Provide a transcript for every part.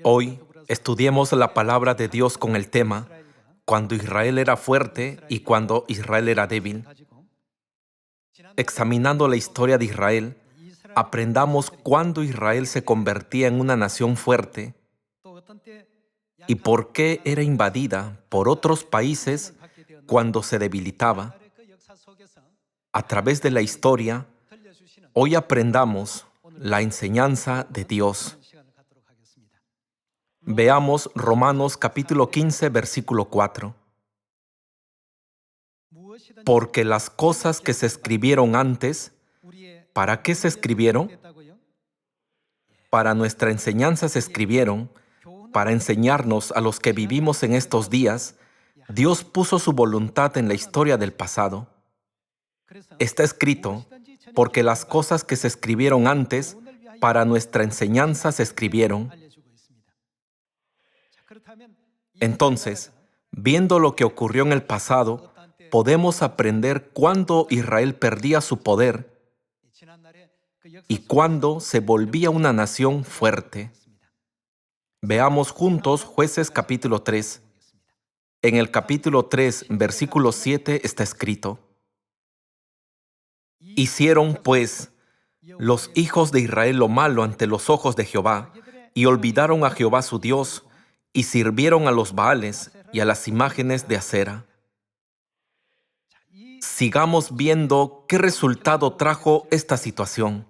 Hoy estudiemos la palabra de Dios con el tema Cuando Israel era fuerte y cuando Israel era débil. Examinando la historia de Israel, aprendamos cuándo Israel se convertía en una nación fuerte y por qué era invadida por otros países cuando se debilitaba. A través de la historia, hoy aprendamos la enseñanza de Dios. Veamos Romanos capítulo 15, versículo 4. Porque las cosas que se escribieron antes, ¿para qué se escribieron? Para nuestra enseñanza se escribieron, para enseñarnos a los que vivimos en estos días. Dios puso su voluntad en la historia del pasado. Está escrito, porque las cosas que se escribieron antes, para nuestra enseñanza se escribieron. Entonces, viendo lo que ocurrió en el pasado, podemos aprender cuándo Israel perdía su poder y cuándo se volvía una nación fuerte. Veamos juntos Jueces capítulo 3. En el capítulo 3, versículo 7 está escrito: Hicieron, pues, los hijos de Israel lo malo ante los ojos de Jehová, y olvidaron a Jehová su Dios, y sirvieron a los Baales y a las imágenes de acera. Sigamos viendo qué resultado trajo esta situación.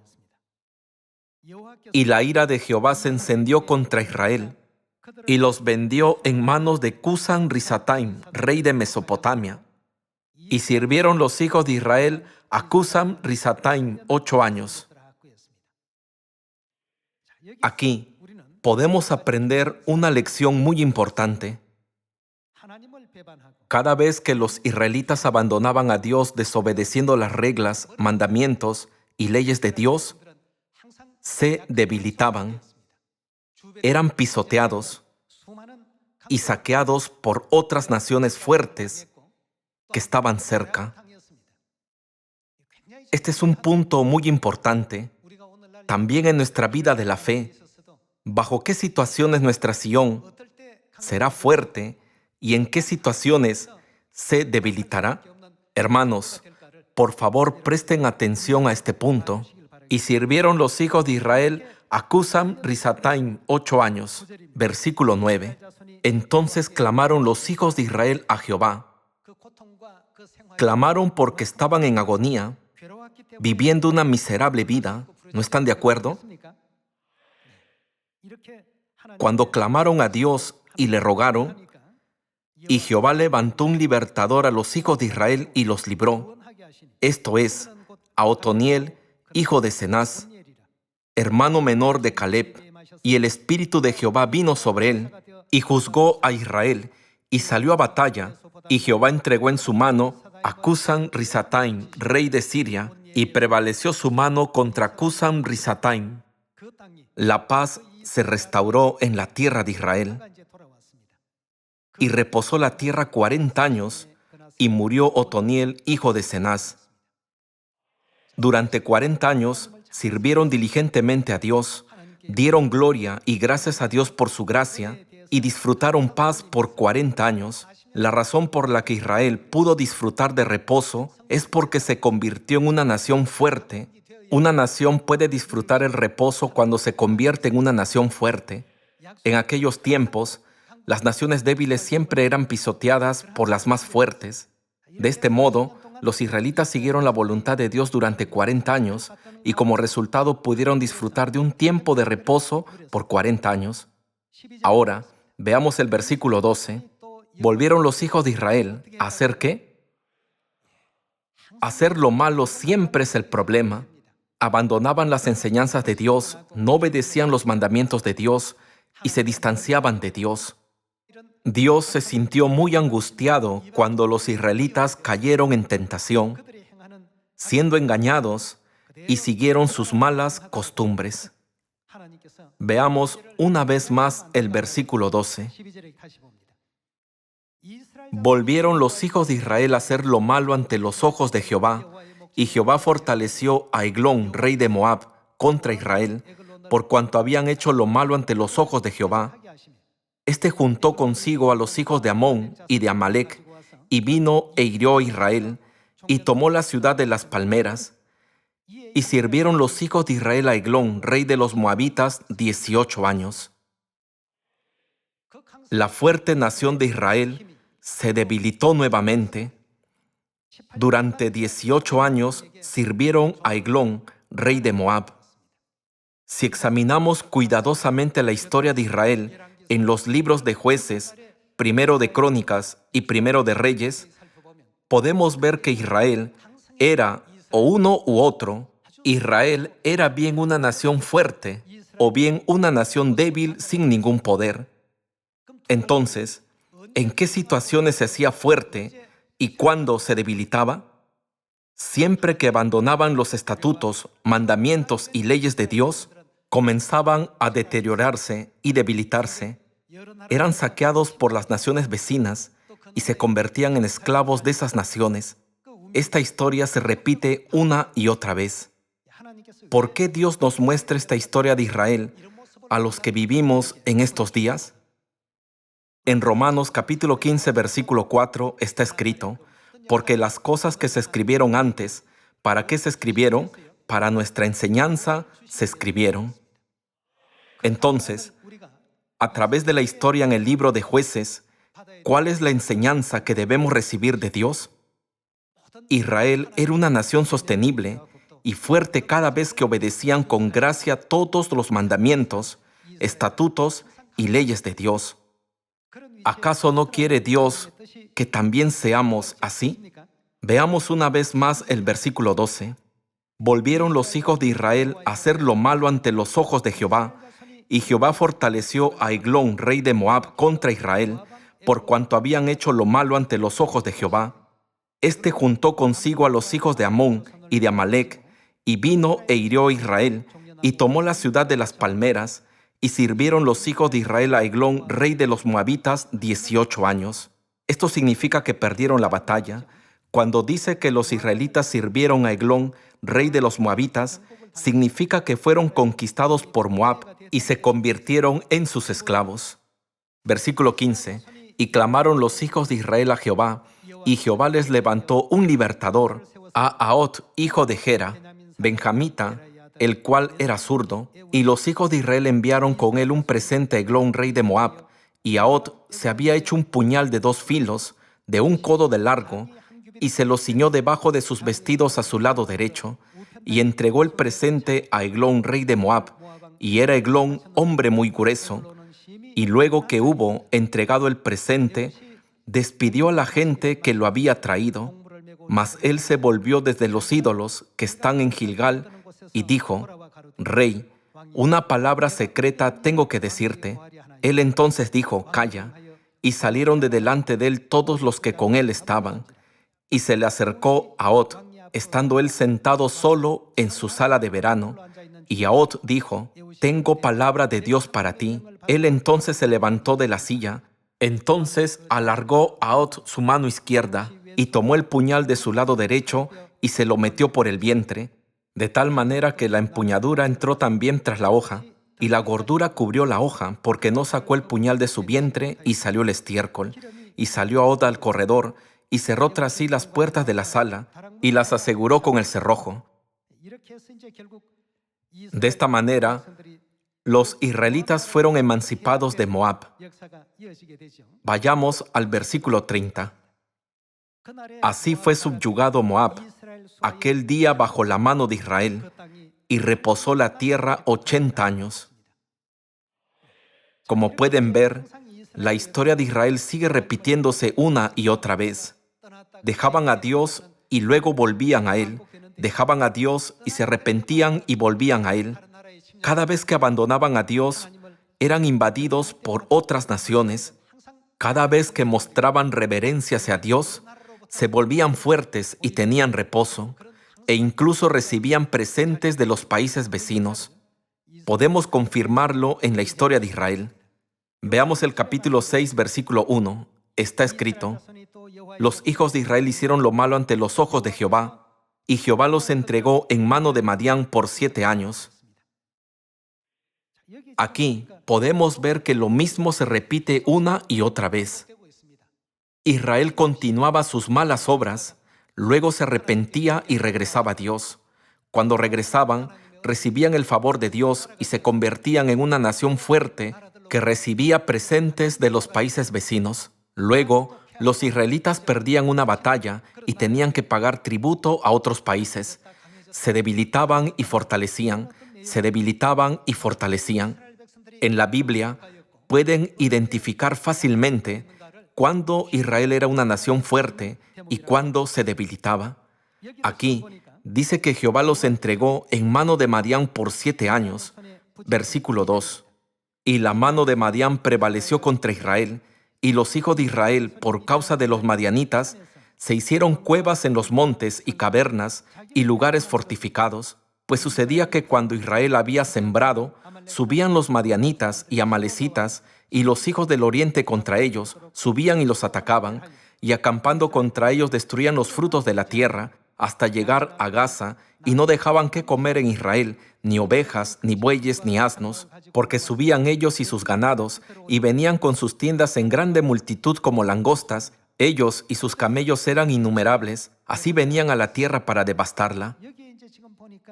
Y la ira de Jehová se encendió contra Israel, y los vendió en manos de Cusán Risataim, rey de Mesopotamia. Y sirvieron los hijos de Israel a Cusán Risataim 8 años. Aquí podemos aprender una lección muy importante. Cada vez que los israelitas abandonaban a Dios desobedeciendo las reglas, mandamientos y leyes de Dios, se debilitaban, eran pisoteados y saqueados por otras naciones fuertes que estaban cerca. Este es un punto muy importante. También en nuestra vida de la fe, ¿bajo qué situaciones nuestra Sión será fuerte y en qué situaciones se debilitará? Hermanos, por favor presten atención a este punto. Y sirvieron los hijos de Israel a Cusán Risataim 8 años. Versículo 9. Entonces clamaron los hijos de Israel a Jehová. Clamaron porque estaban en agonía, viviendo una miserable vida. ¿No están de acuerdo? Cuando clamaron a Dios y le rogaron, y Jehová levantó un libertador a los hijos de Israel y los libró. Esto es, a Otoniel, hijo de Cenaz, hermano menor de Caleb, y el Espíritu de Jehová vino sobre él, y juzgó a Israel, y salió a batalla, y Jehová entregó en su mano a Cusán Risataim, rey de Siria, y prevaleció su mano contra Cusán Risataim. La paz se restauró en la tierra de Israel, y reposó la tierra 40 años, y murió Otoniel, hijo de Cenaz. Durante 40 años sirvieron diligentemente a Dios, dieron gloria y gracias a Dios por su gracia, y disfrutaron paz por 40 años. La razón por la que Israel pudo disfrutar de reposo es porque se convirtió en una nación fuerte. Una nación puede disfrutar el reposo cuando se convierte en una nación fuerte. En aquellos tiempos, las naciones débiles siempre eran pisoteadas por las más fuertes. De este modo, los israelitas siguieron la voluntad de Dios durante 40 años y como resultado pudieron disfrutar de un tiempo de reposo por 40 años. Ahora, veamos el versículo 12. ¿Volvieron los hijos de Israel a hacer qué? Hacer lo malo siempre es el problema. Abandonaban las enseñanzas de Dios, no obedecían los mandamientos de Dios y se distanciaban de Dios. Dios se sintió muy angustiado cuando los israelitas cayeron en tentación, siendo engañados y siguieron sus malas costumbres. Veamos una vez más el versículo 12. Volvieron los hijos de Israel a hacer lo malo ante los ojos de Jehová, y Jehová fortaleció a Eglón, rey de Moab, contra Israel, por cuanto habían hecho lo malo ante los ojos de Jehová, Este juntó consigo a los hijos de Amón y de Amalec, y vino e hirió a Israel, y tomó la ciudad de las palmeras, y sirvieron los hijos de Israel a Eglón, rey de los moabitas, 18 años. La fuerte nación de Israel se debilitó nuevamente. Durante 18 años sirvieron a Eglón, rey de Moab. Si examinamos cuidadosamente la historia de Israel en los libros de Jueces, primero de Crónicas y primero de Reyes, podemos ver que Israel era o uno u otro. Israel era bien una nación fuerte o bien una nación débil sin ningún poder. Entonces, ¿en qué situaciones se hacía fuerte y cuándo se debilitaba? Siempre que abandonaban los estatutos, mandamientos y leyes de Dios, comenzaban a deteriorarse y debilitarse. Eran saqueados por las naciones vecinas y se convertían en esclavos de esas naciones. Esta historia se repite una y otra vez. ¿Por qué Dios nos muestra esta historia de Israel a los que vivimos en estos días? En Romanos capítulo 15, versículo 4 está escrito: porque las cosas que se escribieron antes, ¿para qué se escribieron? Para nuestra enseñanza se escribieron. Entonces, a través de la historia en el libro de Jueces, ¿cuál es la enseñanza que debemos recibir de Dios? Israel era una nación sostenible y fuerte cada vez que obedecían con gracia todos los mandamientos, estatutos y leyes de Dios. ¿Acaso no quiere Dios que también seamos así? Veamos una vez más el versículo 12. Volvieron los hijos de Israel a hacer lo malo ante los ojos de Jehová, y Jehová fortaleció a Eglón, rey de Moab, contra Israel, por cuanto habían hecho lo malo ante los ojos de Jehová. Este juntó consigo a los hijos de Amón y de Amalec, y vino e hirió a Israel, y tomó la ciudad de las palmeras, y sirvieron los hijos de Israel a Eglón, rey de los moabitas, 18 años. Esto significa que perdieron la batalla. Cuando dice que los israelitas sirvieron a Eglón, rey de los moabitas, significa que fueron conquistados por Moab y se convirtieron en sus esclavos. Versículo 15. Y clamaron los hijos de Israel a Jehová, y Jehová les levantó un libertador, a Ahot, hijo de Gera, benjamita, el cual era zurdo, y los hijos de Israel enviaron con él un presente a Eglón, rey de Moab, y Ahot se había hecho un puñal de 2 filos, de 1 codo de largo, y se lo ciñó debajo de sus vestidos a su lado derecho, y entregó el presente a Eglón, rey de Moab, y era Eglón hombre muy grueso. Y luego que hubo entregado el presente, despidió a la gente que lo había traído, mas él se volvió desde los ídolos que están en Gilgal, y dijo: Rey, una palabra secreta tengo que decirte. Él entonces dijo: Calla. Y salieron de delante de él todos los que con él estaban. Y se le acercó Ahot, estando él sentado solo en su sala de verano. Y Ahot dijo: Tengo palabra de Dios para ti. Él entonces se levantó de la silla. Entonces alargó Ahot su mano izquierda, y tomó el puñal de su lado derecho, y se lo metió por el vientre, de tal manera que la empuñadura entró también tras la hoja, y la gordura cubrió la hoja, porque no sacó el puñal de su vientre, y salió el estiércol. Y salió Ahot al corredor, y cerró tras sí las puertas de la sala, y las aseguró con el cerrojo. De esta manera, los israelitas fueron emancipados de Moab. Vayamos al versículo 30. Así fue subyugado Moab aquel día bajo la mano de Israel, y reposó la tierra 80 años. Como pueden ver, la historia de Israel sigue repitiéndose una y otra vez. Dejaban a Dios y luego volvían a Él. Dejaban a Dios y se arrepentían y volvían a Él. Cada vez que abandonaban a Dios, eran invadidos por otras naciones. Cada vez que mostraban reverencia hacia Dios, se volvían fuertes y tenían reposo, e incluso recibían presentes de los países vecinos. Podemos confirmarlo en la historia de Israel. Veamos el capítulo 6, versículo 1. Está escrito: Los hijos de Israel hicieron lo malo ante los ojos de Jehová, y Jehová los entregó en mano de Madián por 7 años. Aquí podemos ver que lo mismo se repite una y otra vez. Israel continuaba sus malas obras, luego se arrepentía y regresaba a Dios. Cuando regresaban, recibían el favor de Dios y se convertían en una nación fuerte que recibía presentes de los países vecinos. Luego, los israelitas perdían una batalla y tenían que pagar tributo a otros países. Se debilitaban y fortalecían, se debilitaban y fortalecían. En la Biblia pueden identificar fácilmente cuándo Israel era una nación fuerte y cuándo se debilitaba. Aquí dice que Jehová los entregó en mano de Madián por 7 años. Versículo 2. Y la mano de Madián prevaleció contra Israel, y los hijos de Israel, por causa de los madianitas, se hicieron cuevas en los montes y cavernas y lugares fortificados. Pues sucedía que cuando Israel había sembrado, subían los madianitas y amalecitas, y los hijos del oriente contra ellos, subían y los atacaban, y acampando contra ellos destruían los frutos de la tierra, hasta llegar a Gaza, y no dejaban qué comer en Israel, ni ovejas, ni bueyes, ni asnos, porque subían ellos y sus ganados, y venían con sus tiendas en grande multitud como langostas. Ellos y sus camellos eran innumerables, así venían a la tierra para devastarla.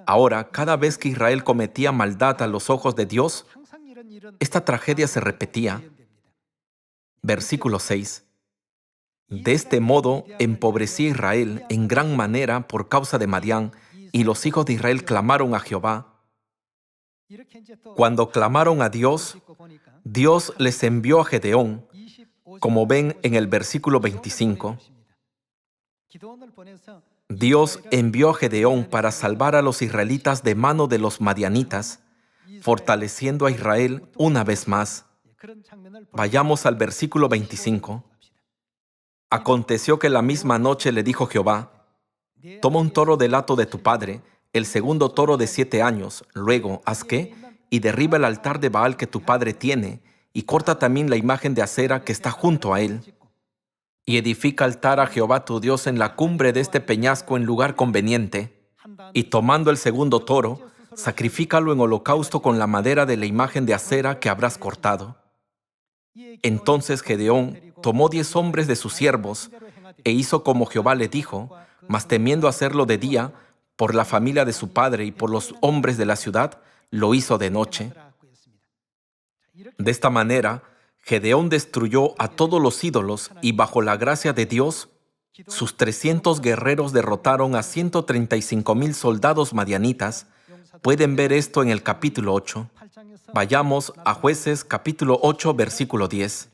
Ahora, cada vez que Israel cometía maldad a los ojos de Dios, esta tragedia se repetía. Versículo 6. De este modo empobrecía Israel en gran manera por causa de Madián, y los hijos de Israel clamaron a Jehová. Cuando clamaron a Dios, Dios les envió a Gedeón, como ven en el versículo 25. Dios envió a Gedeón para salvar a los israelitas de mano de los madianitas, fortaleciendo a Israel una vez más. Vayamos al versículo 25. Aconteció que la misma noche le dijo Jehová: toma un toro del hato de tu padre, el segundo toro de 7 años, luego haz que, y derriba el altar de Baal que tu padre tiene, y corta también la imagen de acera que está junto a él. Y edifica altar a Jehová tu Dios en la cumbre de este peñasco en lugar conveniente. Y tomando el segundo toro, sacrifícalo en holocausto con la madera de la imagen de acera que habrás cortado. Entonces Gedeón tomó 10 hombres de sus siervos, e hizo como Jehová le dijo, mas temiendo hacerlo de día, por la familia de su padre y por los hombres de la ciudad, lo hizo de noche. De esta manera, Gedeón destruyó a todos los ídolos y bajo la gracia de Dios, sus 300 guerreros derrotaron a 135,000 soldados madianitas. Pueden ver esto en el capítulo 8. Vayamos a Jueces capítulo 8, versículo 10.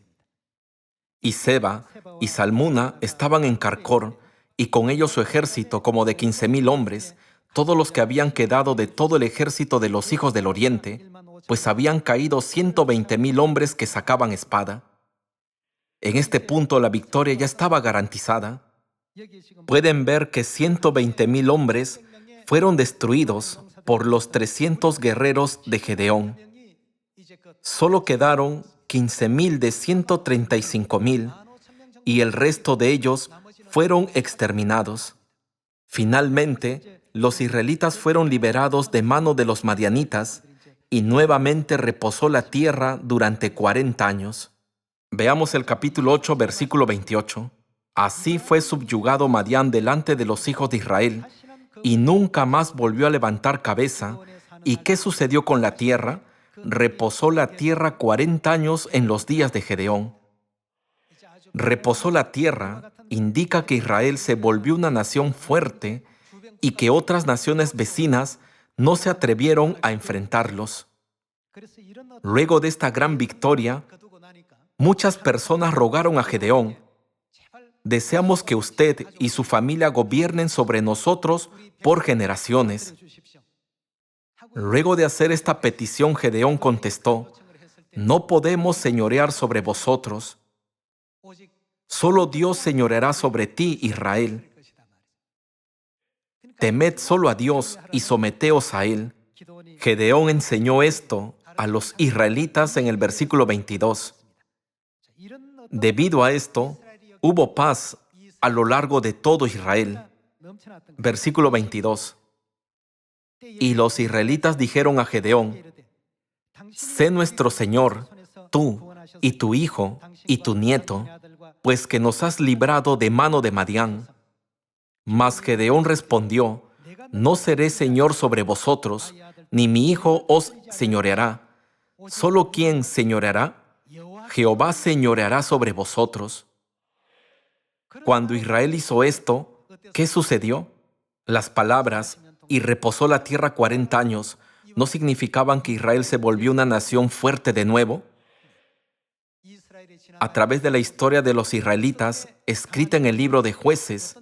Y Seba y Salmuna estaban en Carcor, y con ellos su ejército como de 15,000 hombres, todos los que habían quedado de todo el ejército de los hijos del oriente, pues habían caído 120,000 hombres que sacaban espada. En este punto la victoria ya estaba garantizada. Pueden ver que 120,000 hombres fueron destruidos por los 300 guerreros de Gedeón. Solo quedaron 15,000 de 135,000, y el resto de ellos fueron exterminados. Finalmente, los israelitas fueron liberados de mano de los madianitas, y nuevamente reposó la tierra durante 40 años. Veamos el capítulo 8, versículo 28. Así fue subyugado Madián delante de los hijos de Israel, y nunca más volvió a levantar cabeza. ¿Y qué sucedió con la tierra? Reposó la tierra 40 años en los días de Gedeón. Reposó la tierra indica que Israel se volvió una nación fuerte y que otras naciones vecinas no se atrevieron a enfrentarlos. Luego de esta gran victoria, muchas personas rogaron a Gedeón: deseamos que usted y su familia gobiernen sobre nosotros por generaciones. Luego de hacer esta petición, Gedeón contestó: no podemos señorear sobre vosotros. Solo Dios señoreará sobre ti, Israel. Temed solo a Dios y someteos a Él. Gedeón enseñó esto a los israelitas en el versículo 22. Debido a esto, hubo paz a lo largo de todo Israel. Versículo 22. Y los israelitas dijeron a Gedeón: sé nuestro Señor, tú y tu hijo y tu nieto, pues que nos has librado de mano de Madián. Mas Gedeón respondió: no seré señor sobre vosotros, ni mi hijo os señoreará. ¿Solo quién señoreará? Jehová señoreará sobre vosotros. Cuando Israel hizo esto, ¿qué sucedió? Las palabras "y reposó la tierra 40 años" no significaban que Israel se volvió una nación fuerte de nuevo. A través de la historia de los israelitas, escrita en el libro de Jueces,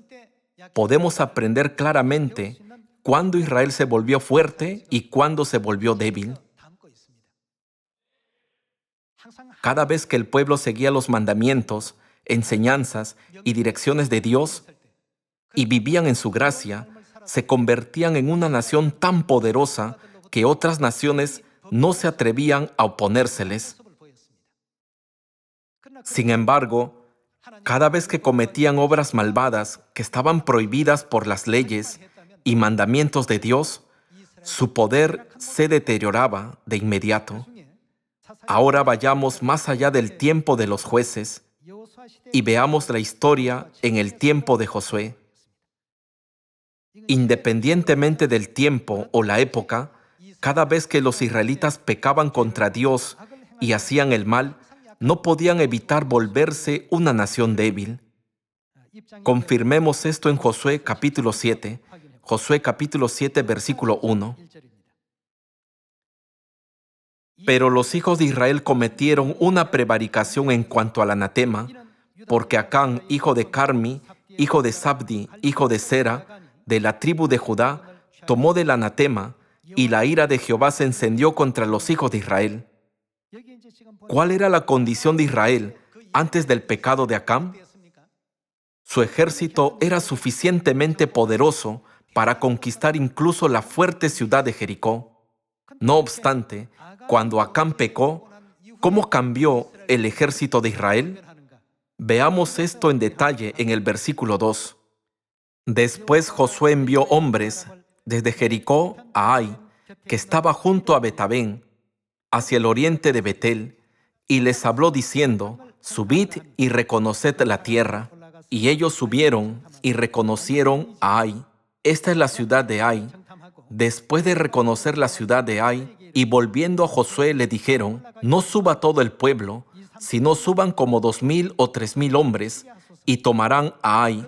podemos aprender claramente cuándo Israel se volvió fuerte y cuándo se volvió débil. Cada vez que el pueblo seguía los mandamientos, enseñanzas y direcciones de Dios y vivían en su gracia, se convertían en una nación tan poderosa que otras naciones no se atrevían a oponérseles. Sin embargo, cada vez que cometían obras malvadas que estaban prohibidas por las leyes y mandamientos de Dios, su poder se deterioraba de inmediato. Ahora vayamos más allá del tiempo de los jueces y veamos la historia en el tiempo de Josué. Independientemente del tiempo o la época, cada vez que los israelitas pecaban contra Dios y hacían el mal, no podían evitar volverse una nación débil. Confirmemos esto en Josué capítulo 7. Josué capítulo 7, versículo 1. Pero los hijos de Israel cometieron una prevaricación en cuanto al anatema, porque Acán, hijo de Carmi, hijo de Sabdi, hijo de Sera, de la tribu de Judá, tomó del anatema, y la ira de Jehová se encendió contra los hijos de Israel. ¿Cuál era la condición de Israel antes del pecado de Acán? Su ejército era suficientemente poderoso para conquistar incluso la fuerte ciudad de Jericó. No obstante, cuando Acán pecó, ¿cómo cambió el ejército de Israel? Veamos esto en detalle en el versículo 2. Después Josué envió hombres desde Jericó a Ai, que estaba junto a Betabén, hacia el oriente de Betel, y les habló diciendo: subid y reconoced la tierra. Y ellos subieron y reconocieron a Ai. Esta es la ciudad de Ai. Después de reconocer la ciudad de Ai, y volviendo a Josué le dijeron: no suba todo el pueblo, sino suban como 2000 o 3000 hombres, y tomarán a Ai.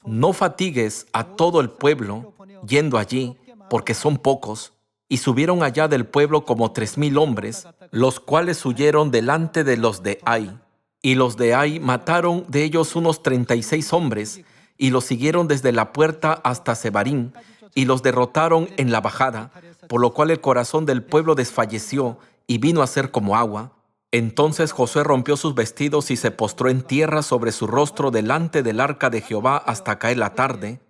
No fatigues a todo el pueblo yendo allí, porque son pocos. Y subieron allá del pueblo como 3000 hombres, los cuales huyeron delante de los de Ai. Y los de Ai mataron de ellos unos 36 hombres, y los siguieron desde la puerta hasta Sebarim, y los derrotaron en la bajada, por lo cual el corazón del pueblo desfalleció y vino a ser como agua. Entonces Josué rompió sus vestidos y se postró en tierra sobre su rostro delante del arca de Jehová hasta caer la tarde,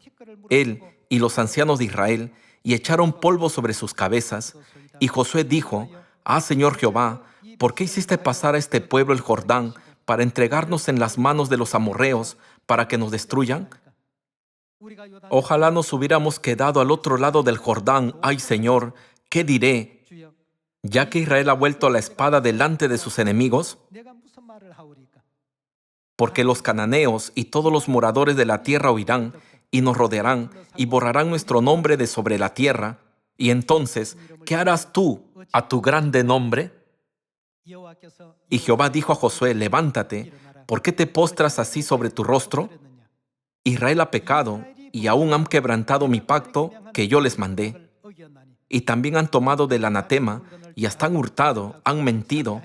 él y los ancianos de Israel, y echaron polvo sobre sus cabezas. Y Josué dijo: ah, Señor Jehová, ¿por qué hiciste pasar a este pueblo el Jordán para entregarnos en las manos de los amorreos para que nos destruyan? Ojalá nos hubiéramos quedado al otro lado del Jordán. Ay, Señor, ¿qué diré? Ya que Israel ha vuelto la espada delante de sus enemigos, porque los cananeos y todos los moradores de la tierra oirán y nos rodearán y borrarán nuestro nombre de sobre la tierra. Y entonces, ¿qué harás tú a tu grande nombre? Y Jehová dijo a Josué: levántate, ¿por qué te postras así sobre tu rostro? Israel ha pecado y aún han quebrantado mi pacto que yo les mandé. Y también han tomado del anatema y hasta han hurtado, han mentido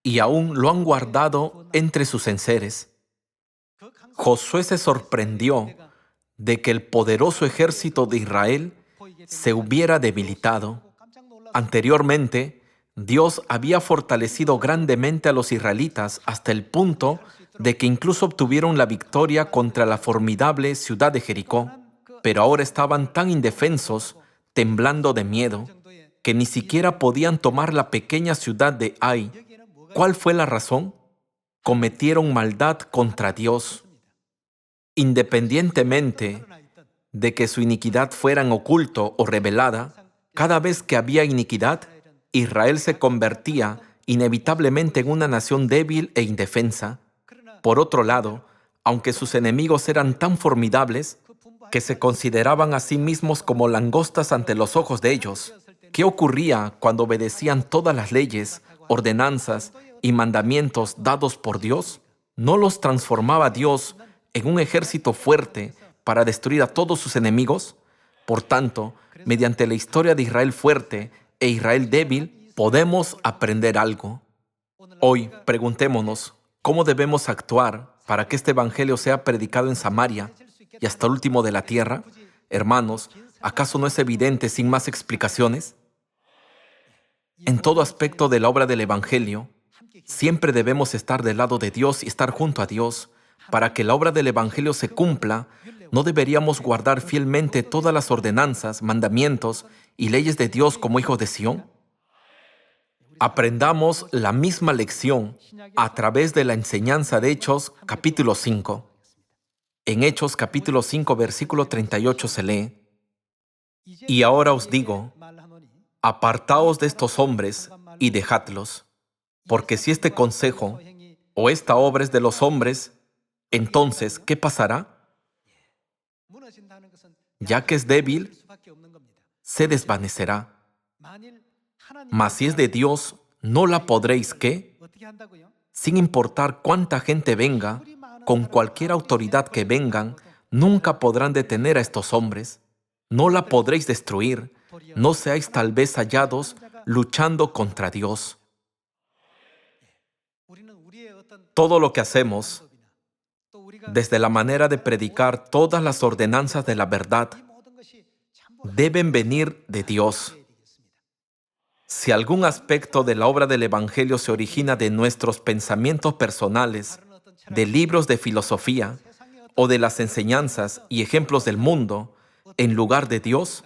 y aún lo han guardado entre sus enseres. Josué se sorprendió de que el poderoso ejército de Israel se hubiera debilitado. Anteriormente, Dios había fortalecido grandemente a los israelitas hasta el punto de que incluso obtuvieron la victoria contra la formidable ciudad de Jericó. Pero ahora estaban tan indefensos, temblando de miedo, que ni siquiera podían tomar la pequeña ciudad de Ai. ¿Cuál fue la razón? Cometieron maldad contra Dios. Independientemente de que su iniquidad fuera en oculto o revelada, cada vez que había iniquidad, Israel se convertía inevitablemente en una nación débil e indefensa. Por otro lado, aunque sus enemigos eran tan formidables que se consideraban a sí mismos como langostas ante los ojos de ellos, ¿qué ocurría cuando obedecían todas las leyes, ordenanzas y mandamientos dados por Dios? ¿No los transformaba Dios en un ejército fuerte para destruir a todos sus enemigos? Por tanto, mediante la historia de Israel fuerte e Israel débil, podemos aprender algo. Hoy, preguntémonos, ¿cómo debemos actuar para que este evangelio sea predicado en Samaria y hasta el último de la tierra? Hermanos, ¿acaso no es evidente sin más explicaciones? En todo aspecto de la obra del evangelio, siempre debemos estar del lado de Dios y estar junto a Dios. Para que la obra del evangelio se cumpla, ¿no deberíamos guardar fielmente todas las ordenanzas, mandamientos y leyes de Dios como hijos de Sión? Aprendamos la misma lección a través de la enseñanza de Hechos capítulo 5. En Hechos capítulo 5, versículo 38 se lee: Y ahora os digo, apartaos de estos hombres y dejadlos, porque si este consejo o esta obra es de los hombres, entonces, ¿qué pasará? Ya que es débil, se desvanecerá. Mas si es de Dios, ¿no la podréis qué? Sin importar cuánta gente venga, con cualquier autoridad que vengan, nunca podrán detener a estos hombres. No la podréis destruir. No seáis tal vez hallados luchando contra Dios. Todo lo que hacemos, desde la manera de predicar todas las ordenanzas de la verdad, deben venir de Dios. Si algún aspecto de la obra del Evangelio se origina de nuestros pensamientos personales, de libros de filosofía o de las enseñanzas y ejemplos del mundo, en lugar de Dios,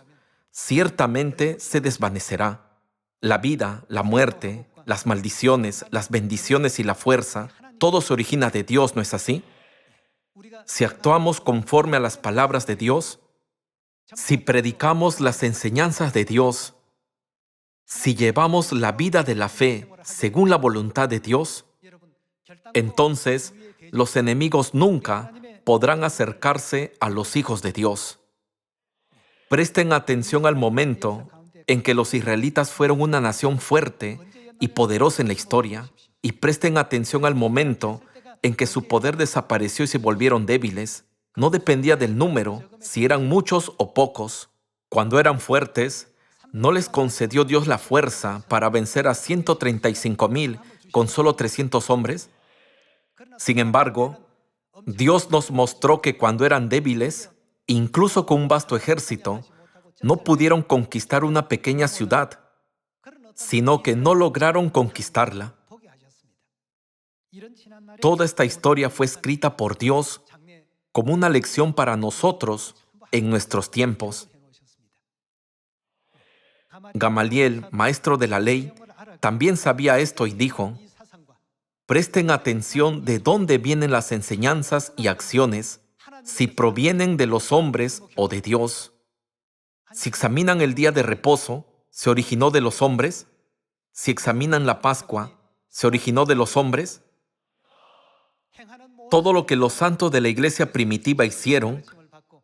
ciertamente se desvanecerá. La vida, la muerte, las maldiciones, las bendiciones y la fuerza, todo se origina de Dios, ¿no es así? Si actuamos conforme a las palabras de Dios, si predicamos las enseñanzas de Dios, si llevamos la vida de la fe según la voluntad de Dios, entonces los enemigos nunca podrán acercarse a los hijos de Dios. Presten atención al momento en que los israelitas fueron una nación fuerte y poderosa en la historia, y presten atención al momento en que su poder desapareció y se volvieron débiles. No dependía del número, si eran muchos o pocos. Cuando eran fuertes, ¿no les concedió Dios la fuerza para vencer a 135,000 con solo 300 hombres? Sin embargo, Dios nos mostró que cuando eran débiles, incluso con un vasto ejército, no pudieron conquistar una pequeña ciudad, sino que no lograron conquistarla. Toda esta historia fue escrita por Dios como una lección para nosotros en nuestros tiempos. Gamaliel, maestro de la ley, también sabía esto y dijo: presten atención de dónde vienen las enseñanzas y acciones, si provienen de los hombres o de Dios. Si examinan el día de reposo, ¿se originó de los hombres? Si examinan la Pascua, ¿se originó de los hombres? Todo lo que los santos de la iglesia primitiva hicieron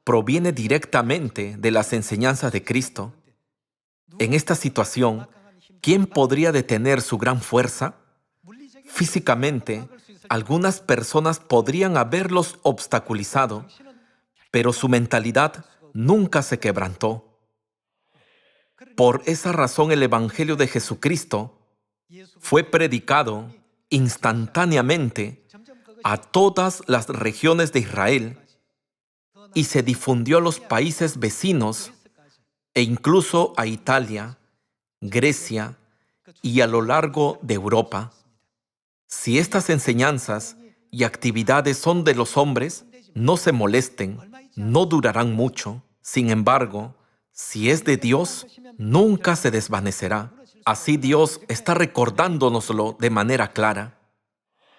proviene directamente de las enseñanzas de Cristo. En esta situación, ¿quién podría detener su gran fuerza? Físicamente, algunas personas podrían haberlos obstaculizado, pero su mentalidad nunca se quebrantó. Por esa razón, el Evangelio de Jesucristo fue predicado instantáneamente a todas las regiones de Israel y se difundió a los países vecinos e incluso a Italia, Grecia y a lo largo de Europa. Si estas enseñanzas y actividades son de los hombres, no se molesten, no durarán mucho. Sin embargo, si es de Dios, nunca se desvanecerá. Así Dios está recordándonoslo de manera clara.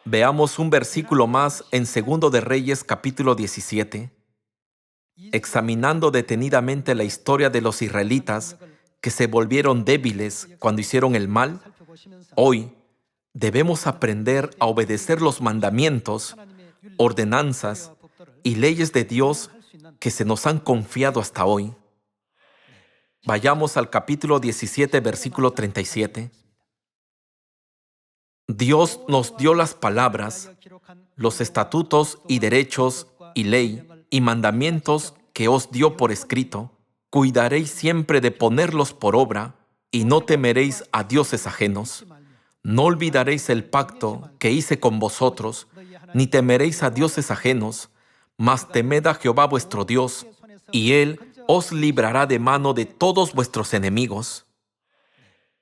Veamos un versículo más en 2 de Reyes capítulo 17. Examinando detenidamente la historia de los israelitas que se volvieron débiles cuando hicieron el mal, hoy debemos aprender a obedecer los mandamientos, ordenanzas y leyes de Dios que se nos han confiado hasta hoy. Vayamos al capítulo 17, versículo 37. Dios nos dio las palabras, los estatutos y derechos y ley y mandamientos que os dio por escrito. Cuidaréis siempre de ponerlos por obra y no temeréis a dioses ajenos. No olvidaréis el pacto que hice con vosotros, ni temeréis a dioses ajenos, mas temed a Jehová vuestro Dios, y Él os librará de mano de todos vuestros enemigos.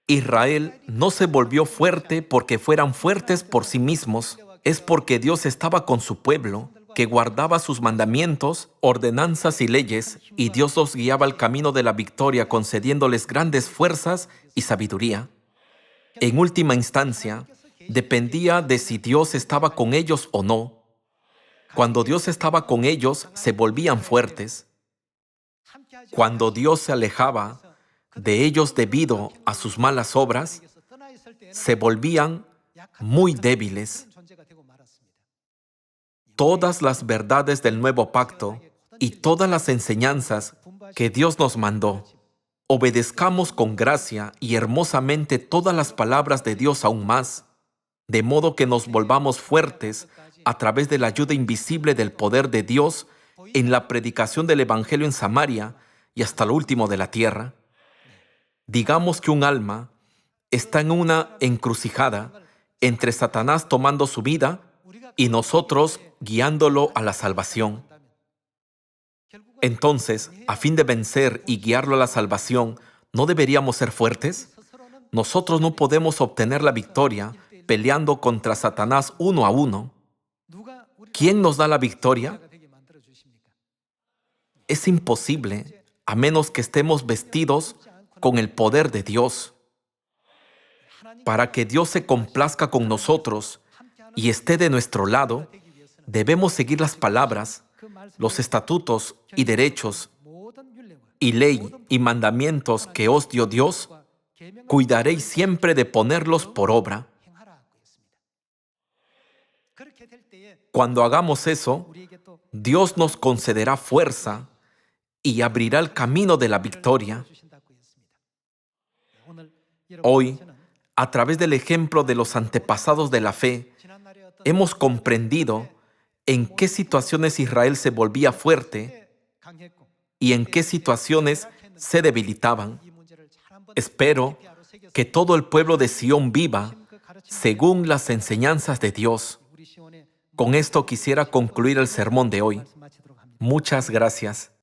Israel no se volvió fuerte porque fueran fuertes por sí mismos, es porque Dios estaba con su pueblo, que guardaba sus mandamientos, ordenanzas y leyes, y Dios los guiaba al camino de la victoria, concediéndoles grandes fuerzas y sabiduría. En última instancia, dependía de si Dios estaba con ellos o no. Cuando Dios estaba con ellos, se volvían fuertes. Cuando Dios se alejaba de ellos debido a sus malas obras, se volvían muy débiles. Todas las verdades del nuevo pacto y todas las enseñanzas que Dios nos mandó, obedezcamos con gracia y hermosamente todas las palabras de Dios aún más, de modo que nos volvamos fuertes a través de la ayuda invisible del poder de Dios en la predicación del Evangelio en Samaria y hasta lo último de la tierra. Digamos que un alma está en una encrucijada entre Satanás tomando su vida y nosotros guiándolo a la salvación. Entonces, a fin de vencer y guiarlo a la salvación, ¿no deberíamos ser fuertes? Nosotros no podemos obtener la victoria peleando contra Satanás uno a uno. ¿Quién nos da la victoria? Es imposible, a menos que estemos vestidos con el poder de Dios. Para que Dios se complazca con nosotros y esté de nuestro lado, debemos seguir las palabras, los estatutos y derechos y ley y mandamientos que os dio Dios. Cuidaréis siempre de ponerlos por obra. Cuando hagamos eso, Dios nos concederá fuerza y abrirá el camino de la victoria. Hoy, a través del ejemplo de los antepasados de la fe, hemos comprendido en qué situaciones Israel se volvía fuerte y en qué situaciones se debilitaban. Espero que todo el pueblo de Sión viva según las enseñanzas de Dios. Con esto quisiera concluir el sermón de hoy. Muchas gracias.